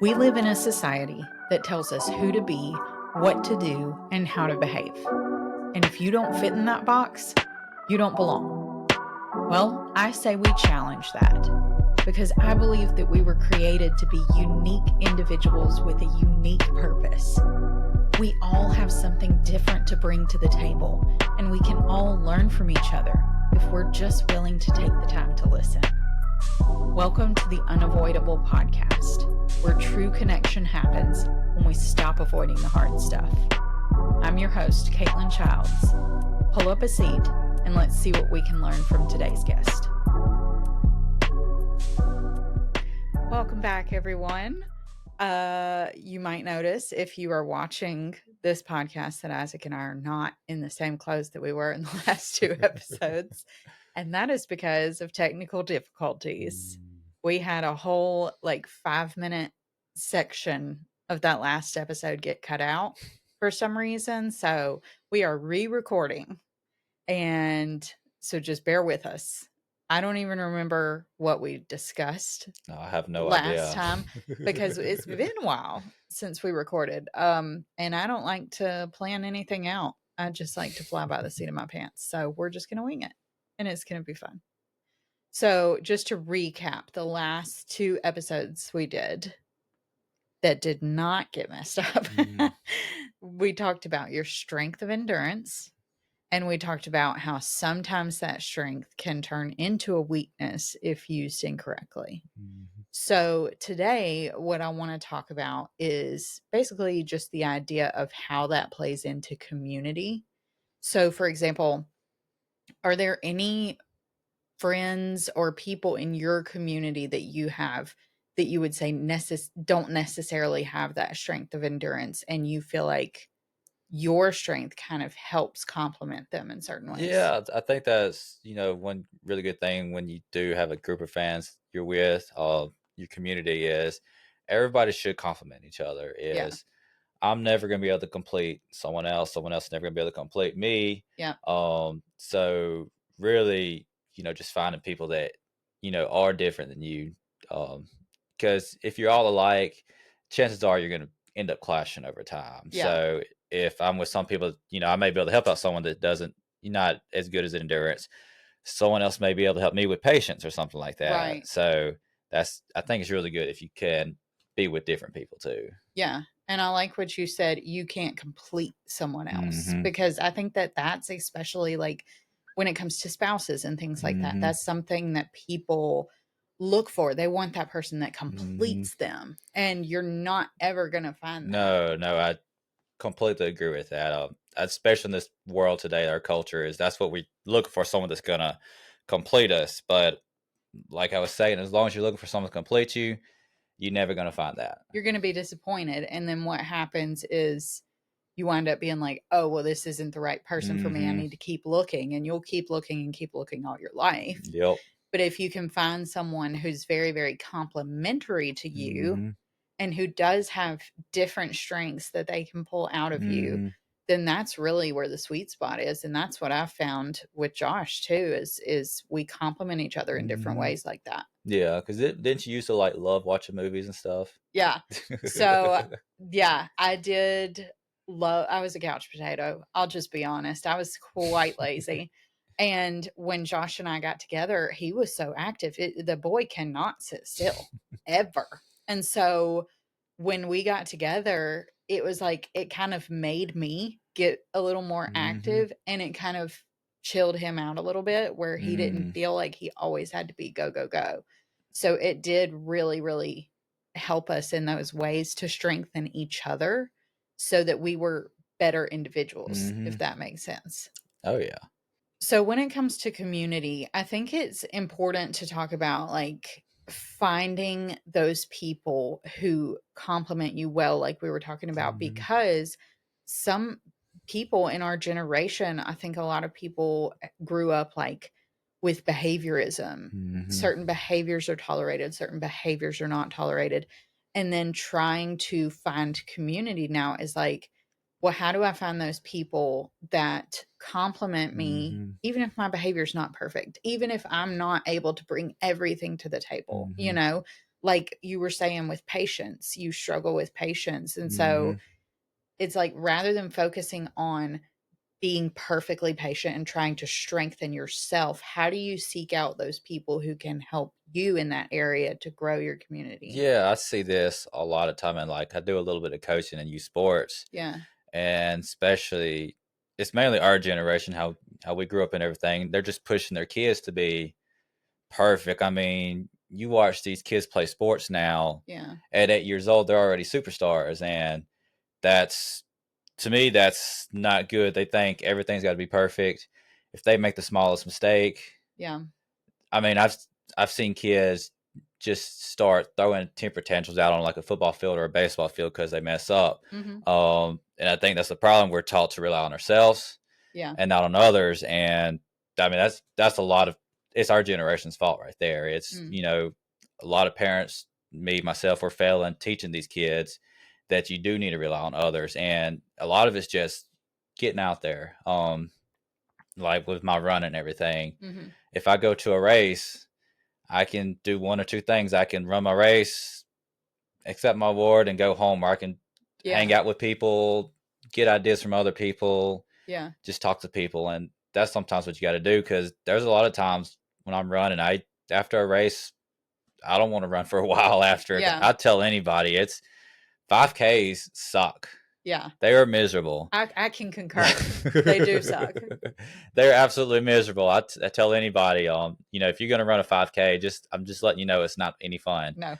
We live in a society that tells us who to be, what to do, and how to behave. And if you don't fit in that box, you don't belong. Well, I say we challenge that because I believe that we were created to be unique individuals with a unique purpose. We all have something different to bring to the table, and we can all learn from each other if we're just willing to take the time to listen. Welcome to the Unavoidable podcast, where true connection happens when we stop avoiding the hard stuff. I'm your host, Caitlin Childs. Pull up a seat and let's see what we can learn from today's guest. Welcome back, everyone. You might notice if you are watching this podcast that Isaac and I are not in the same clothes that we were in the last two episodes. And that is because of technical difficulties. We had a whole 5-minute section of that last episode get cut out for some reason. So we are re-recording. And so just bear with us. I don't even remember what we discussed I have no last idea. time because it's been a while since we recorded. And I don't like to plan anything out. I just like to fly by the seat of my pants. So we're just going to wing it and it's going to be fun. So just to recap, the last two episodes we did that did not get messed up, we talked about your strength of endurance. And we talked about how sometimes that strength can turn into a weakness if used incorrectly. So today, what I want to talk about is basically just the idea of how that plays into community. So, for example, are there any friends or people in your community that you have that you would say don't necessarily have that strength of endurance, and you feel like your strength kind of helps complement them in certain ways? Yeah, I think that's, one really good thing when you do have a group of fans you're with, your community is everybody should complement each other. I'm never going to be able to complete someone else is never going to be able to complete me. Yeah. So really, just finding people that, are different than you. Because if you're all alike, chances are you're going to end up clashing over time. Yeah. So if I'm with some people, I may be able to help out someone that doesn't, not as good as endurance. Someone else may be able to help me with patience or something like that. Right. So I think it's really good if you can be with different people too. Yeah. And I like what you said, you can't complete someone else, because I think that that's especially when it comes to spouses and things like that, that's something that people look for. They want that person that completes them, and you're not ever going to find that. No, I completely agree with that. Especially in this world today, our culture that's what we look for, someone that's going to complete us. But like I was saying, as long as you're looking for someone to complete you, you're never going to find that. You're going to be disappointed. And then what happens is you wind up being like, oh, well, this isn't the right person for me. I need to keep looking. And you'll keep looking and keep looking all your life. Yep. But if you can find someone who's very, very complimentary to you and who does have different strengths that they can pull out of you, then that's really where the sweet spot is. And that's what I've found with Josh too, is we complement each other in different ways like that. Yeah, because didn't you used to love watching movies and stuff? Yeah. So yeah, I did love, I was a couch potato. I'll just be honest. I was quite lazy. And when Josh and I got together, he was so active. The boy cannot sit still ever. And so when we got together, it was like it kind of made me get a little more active, and it kind of chilled him out a little bit, where he didn't feel like he always had to be go, go, go. So it did really, really help us in those ways to strengthen each other so that we were better individuals, if that makes sense. Oh, yeah. So when it comes to community, I think it's important to talk about finding those people who complement you well, like we were talking about, because some people in our generation, I think a lot of people grew up with behaviorism. Certain behaviors are tolerated, certain behaviors are not tolerated. And then trying to find community now is well, how do I find those people that compliment me, even if my behavior is not perfect, even if I'm not able to bring everything to the table? like you were saying with patience, you struggle with patience. And Mm-hmm. so it's like rather than focusing on being perfectly patient and trying to strengthen yourself, how do you seek out those people who can help you in that area to grow your community? Yeah, I see this a lot of time, and like I do a little bit of coaching in youth sports, Yeah. and especially it's mainly our generation how we grew up and everything. They're just pushing their kids to be perfect. I mean, you watch these kids play sports now. Yeah. At 8 years old, they're already superstars, and that's to me that's not good. They think everything's got to be perfect. If they make the smallest mistake, Yeah. I mean, I've seen kids just start throwing temper tantrums out on like a football field or a baseball field because they mess up. Mhm. And I think that's the problem. We're taught to rely on ourselves Yeah. and not on others. And I mean, that's a lot of it's our generation's fault right there. It's Mm. a lot of parents, me myself, were failing teaching these kids that you do need to rely on others, and a lot of it's just getting out there. Like with my running and everything, Mhm. if I go to a race, I can do one or two things. I can run my race, accept my award, and go home, or I can hang Yeah. out with people, get ideas from other people, Yeah. just talk to people. And that's sometimes what you got to do, because there's a lot of times when I'm running, after a race, I don't want to run for a while after. Yeah. I tell anybody it's 5Ks suck. Yeah. They are miserable. I can concur. They do suck. They're absolutely miserable. I tell anybody, if you're going to run a 5K, I'm just letting you know it's not any fun. No.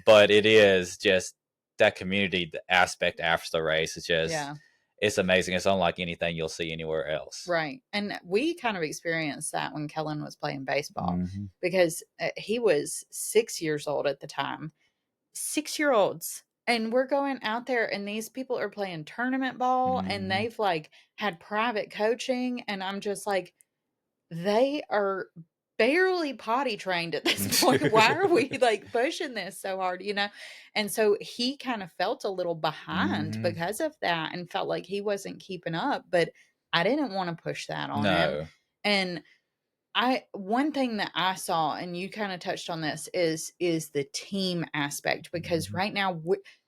But it is just that community aspect after the race. Yeah. It's amazing. It's unlike anything you'll see anywhere else. Right. And we kind of experienced that when Kellen was playing baseball Mm-hmm. because he was 6 years old at the time. 6 year olds. And we're going out there, and these people are playing tournament ball and Mm-hmm. they've like had private coaching. And I'm just like, they are barely potty trained at this point. Why are we like pushing this so hard, you know? And so he kind of felt a little behind Mm-hmm. because of that and felt like he wasn't keeping up, but I didn't want to push that on him. No. And I one thing that I saw, and you kind of touched on this, is the team aspect, because Mm-hmm. right now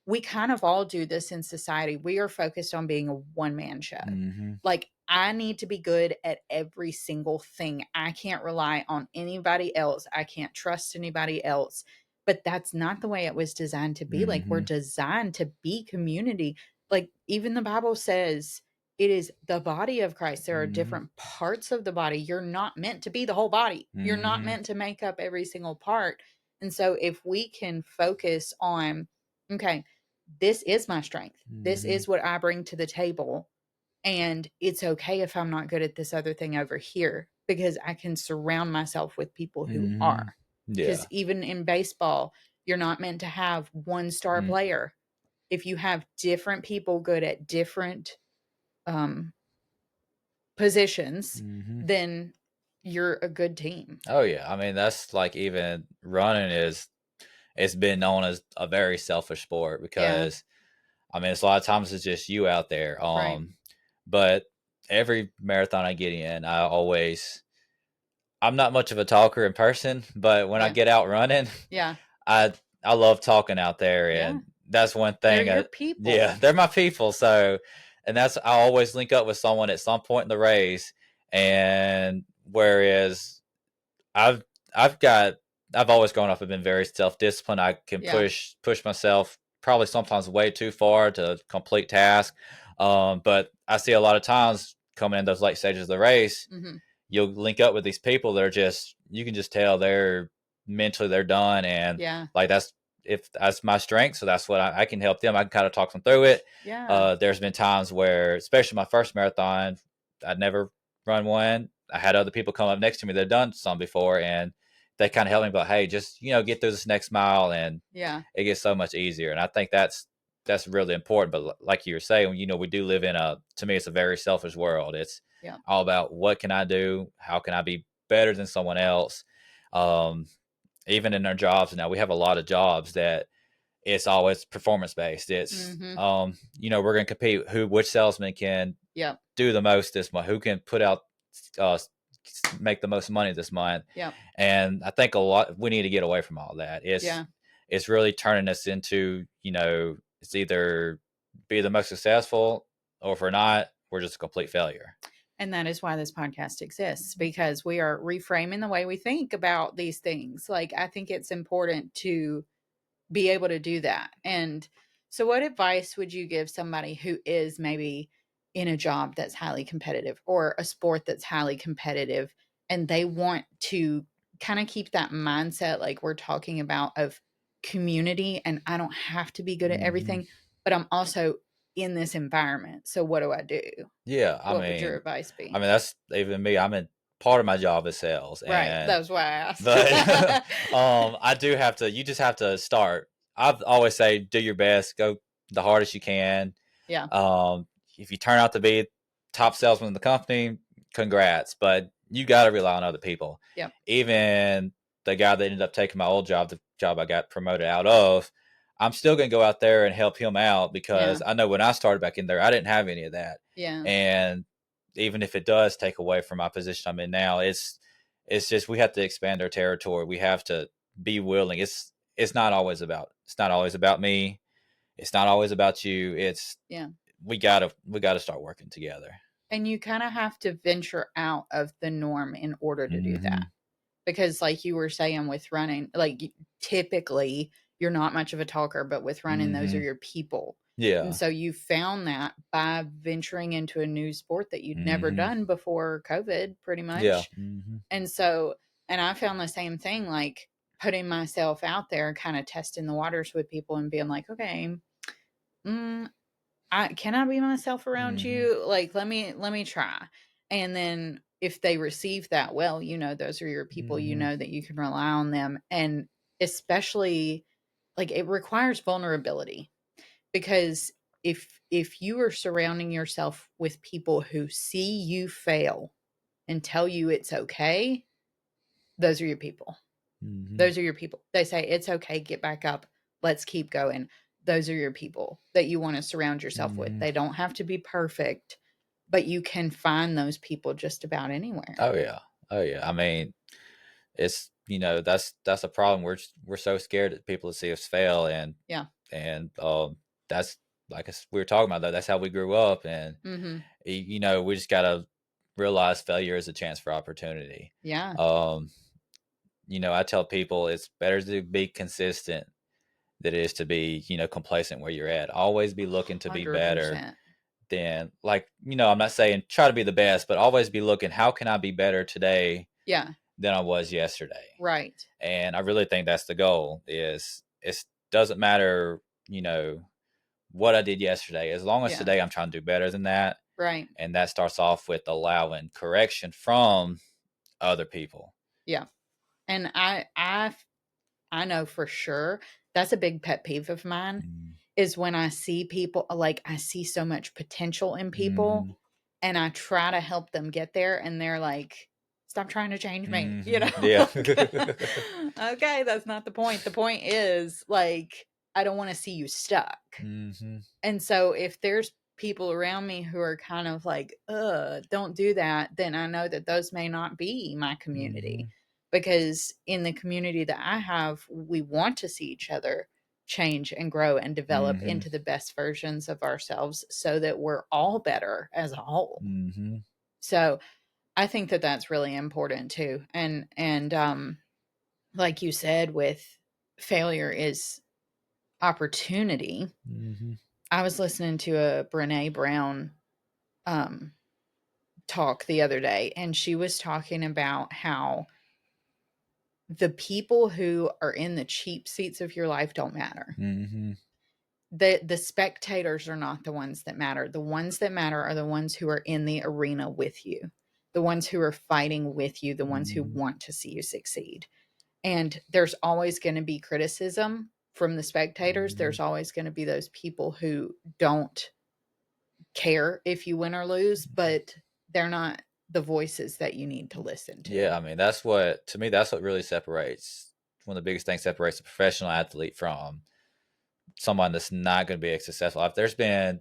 we kind of all do this in society. We are focused on being a one man show. Mm-hmm. Like, I need to be good at every single thing. I can't rely on anybody else. I can't trust anybody else. But that's not the way it was designed to be. Like, we're Mm-hmm. designed to be community. Like, even the Bible says it is the body of Christ. There are Mm-hmm. different parts of the body. You're not meant to be the whole body. You're not Mm-hmm. meant to make up every single part. And so if we can focus on, okay, this is my strength. This Mm-hmm. is what I bring to the table. And it's okay if I'm not good at this other thing over here, because I can surround myself with people who Mm-hmm. are. Because Yeah. even in baseball, you're not meant to have one star Mm-hmm. player. If you have different people good at different um, positions, Mm-hmm. then you're a good team. Oh yeah. I mean, that's like even running it's been known as a very selfish sport, Yeah, because I mean, it's a lot of times it's just you out there. right. But every marathon I get in, I'm not much of a talker in person, but when I Yeah, get out running, yeah, I I love talking out there, yeah. and that's one They're thing. your Yeah, people. they're my people. So, and that's I always link up with someone at some point in the race, and whereas I've I've got I've always grown up. I've been very self disciplined. I can Yeah. push myself probably sometimes way too far to complete tasks. But I see a lot of times coming in those late stages of the race, Mhm. you'll link up with these people that are just you can just tell they're mentally they're done, and Yeah. like that's my strength, so that's what I can help them. I can kind of talk them through it. Yeah. There's been times where, especially my first marathon, I'd never run one. I had other people come up next to me that had done some before, and they kind of helped me. But hey, just get through this next mile, and Yeah. it gets so much easier. And I think that's really important. But like you were saying, we do live in to me, it's a very selfish world. It's Yeah. all about what can I do? How can I be better than someone else? Um, Even in our jobs now, we have a lot of jobs that it's always performance based. It's Mhm. we're going to compete which salesman can Yep. do the most this month, who can put out uh, make the most money this month. Yep. And I think a lot we need to get away from all that. Yeah. it's really turning us into, it's either be the most successful, or if we're not, we're just a complete failure. And that is why this podcast exists, because we are reframing the way we think about these things. Like, I think it's important to be able to do that. And so, what advice would you give somebody who is maybe in a job that's highly competitive or a sport that's highly competitive, and they want to kind of keep that mindset, like we're talking about, of community? And I don't have to be good at Mm-hmm. everything, but I'm also in this environment. So, what do I do? Yeah, What would your advice be? that's even me. I'm in part of my job is sales, Right. and That was why I asked. but I do have to. You just have to start. I've always say, do your best, go the hardest you can. Yeah. Um, if you turn out to be top salesman in the company, congrats. But you got to rely on other people. Yep. Even the guy that ended up taking my old job, the job I got promoted out of, I'm still going to go out there and help him out, Yeah. because I know when I started back in there, I didn't have any of that. Yeah. And even if it does take away from my position I'm in now, it's just, we have to expand our territory. We have to be willing. It's not always about me. It's not always about you. It's Yeah. we gotta start working together. And you kind of have to venture out of the norm in order to do Mm-hmm. that. Because, like you were saying with running, like, typically you're not much of a talker, but with running, those are Mm-hmm. your people. And Yeah. so you found that by venturing into a new sport that you'd never Mm-hmm. done before COVID, pretty Yeah. much. Mm-hmm. And so, and I found the same thing, like putting myself out there, kind of testing the waters with people and being like, okay, mm, can I be myself around Mm-hmm. you? Like, let me try. And then if they receive that well, those are your people, Mm-hmm. that you can rely on them. And especially, like, it requires vulnerability, because if you are surrounding yourself with people who see you fail and tell you it's okay, those are your people. Mm-hmm. Those are your people. They say, it's okay, get back up, let's keep going. Those are your people that you want to surround yourself with. Mm-hmm. They don't have to be perfect, but you can find those people just about anywhere. Oh yeah. Oh yeah. It's that's a problem. We're so scared that people to see us fail, Yeah. and that's like we were talking about though. That's how we grew up, and Mhm. we just gotta realize failure is a chance for opportunity. Yeah. Um, I tell people it's better to be consistent than it is to be, complacent where you're at. Always be looking to be better 100%. than, like, I'm not saying try to be the best, but always be looking, how can I be better today Yeah. than I was yesterday? Right. And I really think that's the goal. Is it doesn't matter, what I did yesterday, as long as Yeah. today I'm trying to do better than that. Right. And that starts off with allowing correction from other people. Yeah. And I know for sure that's a big pet peeve of mine, is when I see people, like, I see so much potential in people Mm-hmm. and I try to help them get there and they're like, stop trying to change me, Mm-hmm. Yeah. Okay, that's not the point. The point is, like, I don't want to see you stuck. Mm-hmm. And so if there's people around me who are kind of like, don't do that, then I know that those may not be my Mm-hmm. community. Because in the community that I have, we want to see each other change and grow and develop Mm-hmm. into the best versions of ourselves so that we're all better as a whole. Mm-hmm. So I think that that's really important too. And like you said, with failure is opportunity. Mm-hmm. I was listening to a Brene Brown um, talk the other day, and she was talking about how the people who are in the cheap seats of your life don't matter. Mm-hmm. The spectators are not the ones that matter. The ones that matter are the ones who are in the arena with you, the ones who are fighting with you, the ones who Mm-hmm. want to see you succeed. And there's always going to be criticism from the spectators. Mm-hmm. There's always going to be those people who don't care if you win or lose, but they're not the voices that you need to listen Yeah, to. to me, that's what really separates, one of the biggest things separates a professional athlete from someone that's not going to be successful. If there's been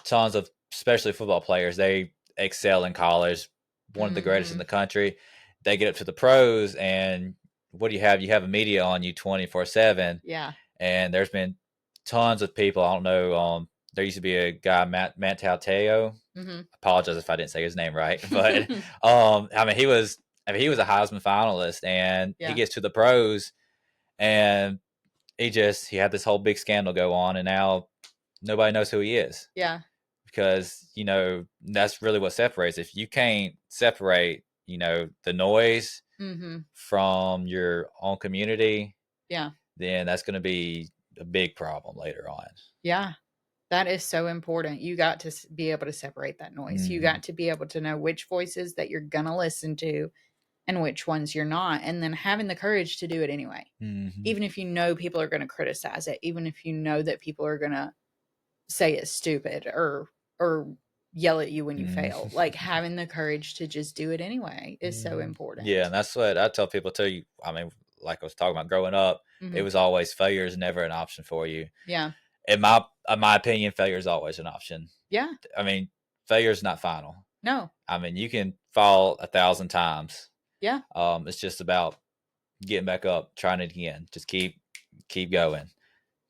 tons of, especially football players, they excel in college, one of the greatest in Mhm. the country. They get up to the pros, and what do you have? You have a media on you 24/7, Yeah. and there's been tons of people. I don't know. There used to be a guy, Matt Tauteo. Mhm. Apologize if I didn't say his name right, but I mean, he was a Heisman finalist, and he Yeah. gets to the pros, and he had this whole big scandal go on, and now nobody knows who he is Yeah. because that's really what separates. If you can't separate, the noise Mhm. from your own community, Yeah. then that's going to be a big problem later on. Yeah. That is so important. You got to be able to separate that noise. You Mm-hmm. got to be able to know which voices that you're going to listen to and which ones you're not, and then having the courage to do it anyway. Mm-hmm. Even if you know people are going to criticize it, even if you know that people are going to say it's stupid or yell at you when you fail. Like Mm-hmm. having the courage to just do it anyway is so Mm-hmm. Yeah, important. and that's what I tell people too. I mean, like I was talking about growing up, it Mhm. was always failure is never an option for you. Yeah. In my opinion, failure is always an option. Yeah. I mean, failure is not final. No. I mean, you can fall 1,000 times. Yeah. It's just about getting back up, trying it again. Just keep going.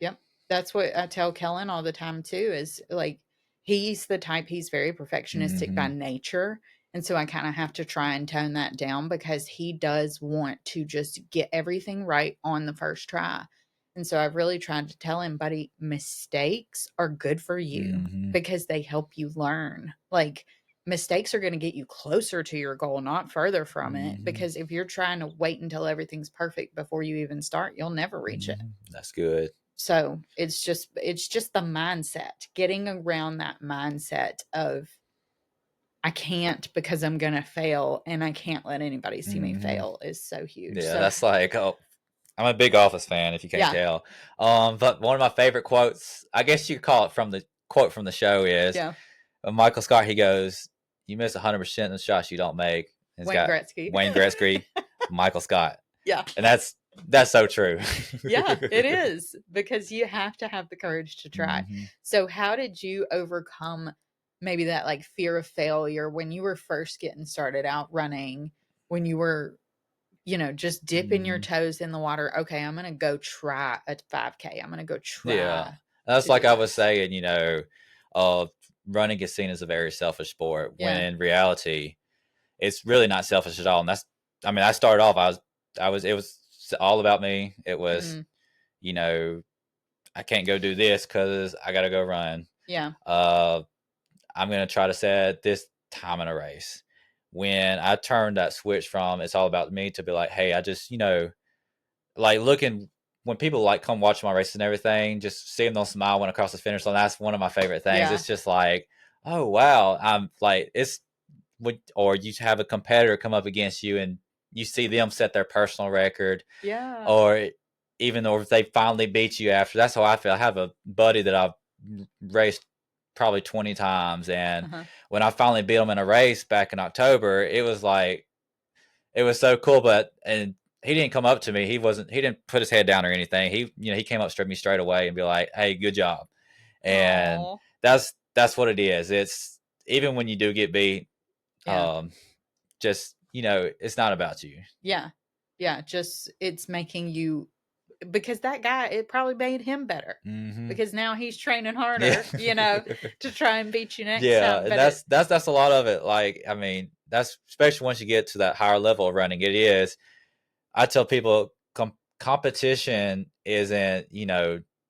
Yep. That's what I tell Kellen all the time too is like he's the type he's very perfectionistic by Mm-hmm. nature. And so I kind of have to try and tone that down because he does want to just get everything right on the first try. And so I've really tried to tell him, buddy, mistakes are good for you Mm-hmm. because they help you learn. Like mistakes are going to get you closer to your goal, not further from it. Mm-hmm. Because if you're trying to wait until everything's perfect before you even start, you'll never reach it. Mm-hmm. That's good. So it's just the mindset, getting around that mindset of I can't because I'm gonna fail and I can't let anybody see me Mm-hmm. fail is so huge. Yeah, So that's like, oh, I'm a big Office fan, if you can't yeah, tell. But one of my favorite quotes, I guess you could call it from the quote from the show, is yeah. Michael Scott. He goes, "You miss 100% of the shots you don't make." And it's Wayne got Gretzky. Wayne Gretzky, Michael Scott, Yeah. and that's so true. Yeah, it is because you have to have the courage to try. Hmm. So how did you overcome maybe that like fear of failure when you were first getting started out running, when you were just dipping your Hmm. toes in the water. Okay, I'm gonna go try a 5K. I'm gonna go Yeah, try that's to like do I was this. saying. Uh, running is seen as a very selfish sport, when Yeah. in reality, it's really not selfish at all. And I mean, I started off, it was all about me. It was, Mhm. you know, I can't go do this because I got to go run. Yeah. Uh, I'm going to try to set this time in a race. When I turned that switch from it's all about me to be like, hey, I just, like looking when people like come watch my races and everything, just seeing them smile when across the finish line. That's one of my favorite things. Yeah. It's just like, oh wow, I'm like, or you have a competitor come up against you and you see them set their personal record, Yeah. or even or if they finally beat you after. That's how I feel. I have a buddy that I've raced probably 20 times, and Uh-huh. when I finally beat him in a race back in October, it was like it was so cool. And he didn't come up to me. He didn't put his head down or anything. He came up straight me straight away and be like, "Hey, good job." And Oh. that's what it is. It's even when you do get beat, Yeah. um, just it's not about you. Yeah. Yeah. Just it's making you because that guy, it probably made him better Hmm. because now he's training Yeah. harder, to try and beat you next Yeah, time. and But it that's a lot of it. Like, I mean, that's especially once you get to that higher level of running. It is. I tell people, competition isn't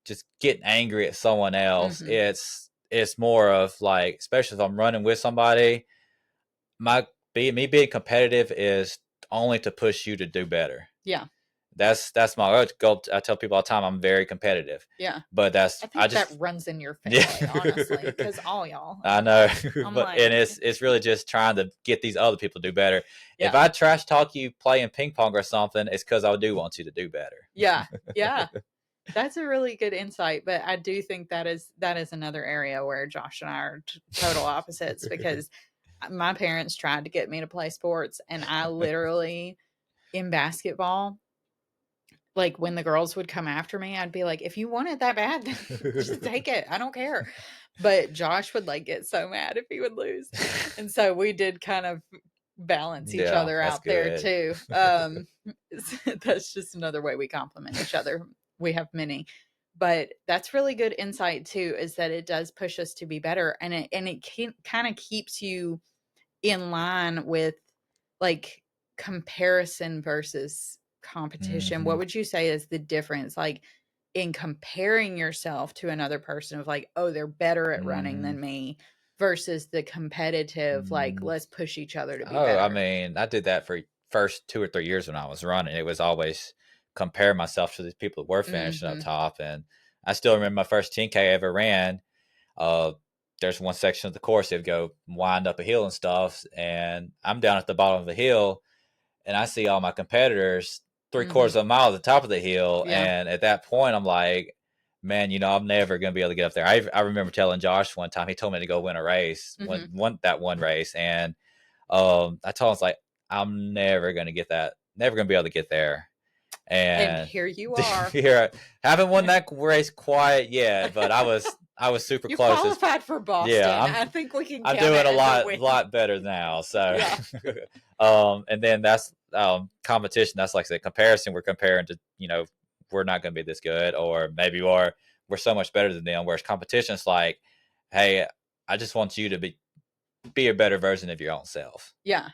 just getting angry at someone else. Mhm. It's more of like, especially if I'm running with somebody, my me being competitive is only to push you to do better. Yeah. That's my goal. I tell people all the time I'm very competitive, Yeah. but I I think that just runs in your yeah. family, honestly, because all y'all, I know, I'm but and like, it's really just trying to get these other people to do better. If yeah, I trash talk you playing ping pong or something, it's because I do want you to do better. yeah, yeah. That's a really good insight, but I do think that is another area where Josh and I are total opposites because my parents tried to get me to play sports, and I literally in basketball, like when the girls would come after me, I'd be like, if you want it that bad, then just take it. I don't care. But Josh would like get so mad if he would lose. And so we did kind of balance each Yeah, other that's out there good. too. That's just another way we complement each other. We have many. But that's really good insight too, is that it does push us to be better, and it kind of keeps you in line with like comparison versus competition. What Mhm. would you say is the difference like in comparing yourself to another person of like, oh, they're better at running Mhm. than me versus the competitive, like, Mhm. let's push each other to be Oh, I better? mean, I did that for first 2 or 3 years when I was running. It was always compare myself to these people that were finishing up Mhm. top, and I still remember my first 10K I ever ran. Uh, there's one section of the course they'd go wind up a hill and stuff, and I'm down at the bottom of the hill, and I see all my competitors three Mhm. quarters of a mile at the top of the hill, Yeah. and at that point, I'm like, man, I'm never gonna be able to get up there. I remember telling Josh one time he told me to go win a race, Mhm. that one race, and I told him, it's like, I'm never gonna get that, never gonna be able to get there. And And here you are. here, haven't won that race quite yet, but I was super You close. As qualified for yeah, Boston. I think we can I'm count doing it a as a lot win. better now. So, Yeah. and then that's competition. That's like the comparison. We're comparing to, we're not going to be this good, or maybe we're so much better than them. Whereas competition is like, hey, I just want you to be a better version of your own self. Yeah.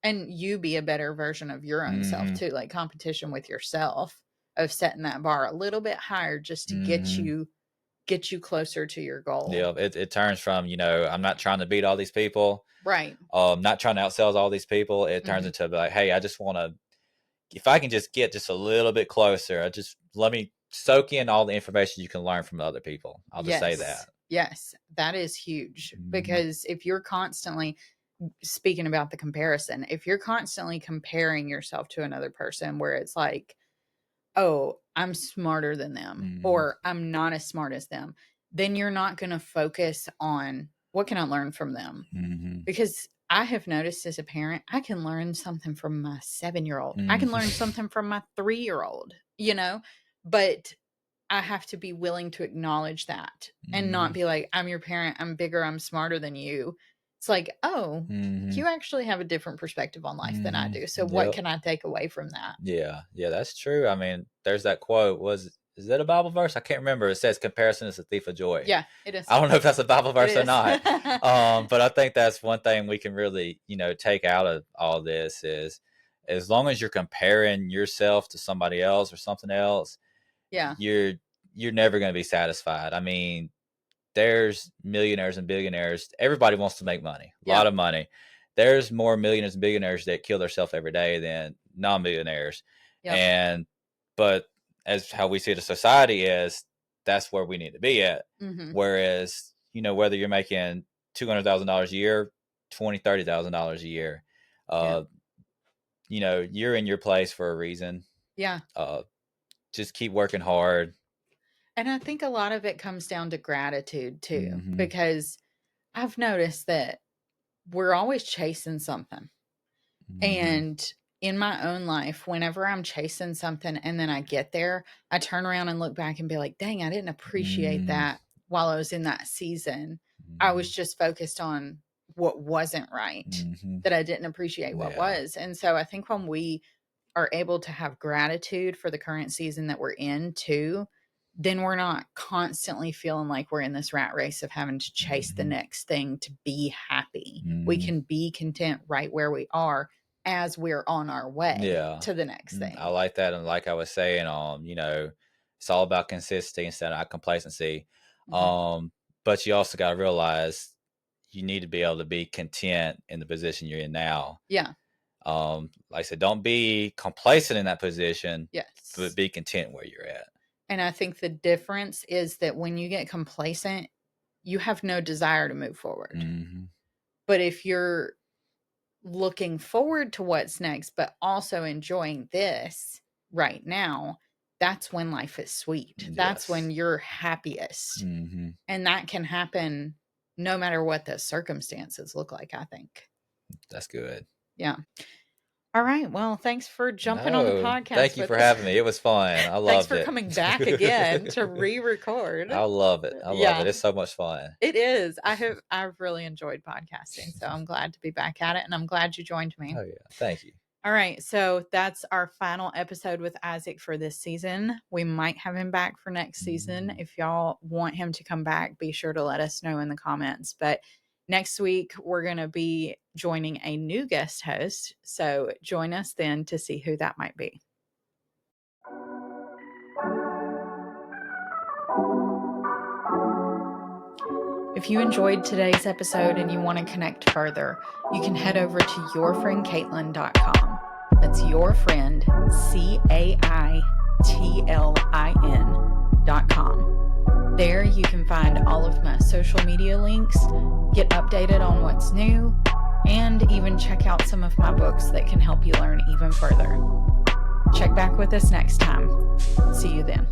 And you be a better version of your own self Mm-hmm. too, like competition with yourself of setting that bar a little bit higher just to Mm-hmm. get you closer to your goal. Yeah, it turns from, I'm not trying to beat all these people, Right. not trying to outsell all these people. It turns Mhm. into like, hey, I just want to, if I can just get just a little bit closer, I just let me soak in all the information you can learn from other people. I'll just say Yes. that. Yes. That is huge Mm-hmm. because if you're constantly speaking about the comparison, if you're constantly comparing yourself to another person where it's like, oh, I'm smarter than them Mm-hmm. or I'm not as smart as them, then you're not going to focus on what can I learn from them? Mm-hmm. Because I have noticed as a parent, I can learn something from my 7-year old. I can learn Mm-hmm. something from my 3-year old, but I have to be willing to acknowledge that and not be like, I'm your parent, I'm bigger, I'm smarter than you. It's like, oh, Mm-hmm. you actually have a different perspective on life than I Mm-hmm. do. So what Yep. can I take away from that? Yeah. Yeah, that's true. I mean, there's that quote. Is that a Bible verse? I can't remember. It says comparison is the thief of joy. Yeah, it is. I don't know if that's a Bible It verse or is. not. But I think that's one thing we can really, take out of all this is, as long as you're comparing yourself to somebody else or something else, Yeah. you're never going to be satisfied. I mean, there's millionaires and billionaires. Everybody wants to make money, a Yeah. lot of money. There's more millionaires and billionaires that kill themselves every day than non-millionaires. Yep. And but as how we see the society is, that's where we need to be at. Mhm. Whereas, whether you're making $200,000 a year, 20, $30,000 a year, Yeah. uh, you're in your place for a reason. Yeah. Uh, just keep working hard. And I think a lot of it comes down to gratitude too, Mm-hmm. because I've noticed that we're always chasing something. Mm-hmm. And in my own life, whenever I'm chasing something and then I get there, I turn around and look back and be like, dang, I didn't appreciate Mm-hmm. that while I was in that season. I Mm-hmm. was just focused on what wasn't right, Mm-hmm. that I didn't appreciate what Yeah. was. And so I think when we are able to have gratitude for the current season that we're in too, then we're not constantly feeling like we're in this rat race of having to chase the Mhm. next thing to be happy. We Mhm. can be content right where we are as we're on our way Yeah. to the next I thing. like that, and like I was saying, it's all about consistency instead of complacency. Mhm. Um, but you also got to realize you need to be able to be content in the position you're in now. Yeah. Like I said, don't be complacent in that position, but Yes. be content where you're at. And I think the difference is that when you get complacent, you have no desire to move forward. Hmm. But if you're looking forward to what's next, but also enjoying this right now, that's when life is sweet. That's when Yes. you're happiest. Hmm. And that can happen no matter what the circumstances look like, I think. That's good. Yeah. All right. Well, thanks for jumping on the No, thank podcast you with for us. having me. It was fun. I Thanks loved for it. coming back again to re-record. I love it. I love it. Yeah, It's so much fun. it is. I've really enjoyed podcasting, so I'm glad to be back at it, and I'm glad you joined me. Oh, yeah. Thank you. All right, so that's our final episode with Isaac for this season. We might have him back for next season. If y'all want him to come back, be sure to let us know in the comments. But next week, we're going to be joining a new guest host. So join us then to see who that might be. If you enjoyed today's episode and you want to connect further, you can head over to yourfriendcaitlin.com. That's your friend, CAITLIN.com. There you can find all of my social media links, get updated on what's new, and even check out some of my books that can help you learn even further. Check back with us next time. See you then.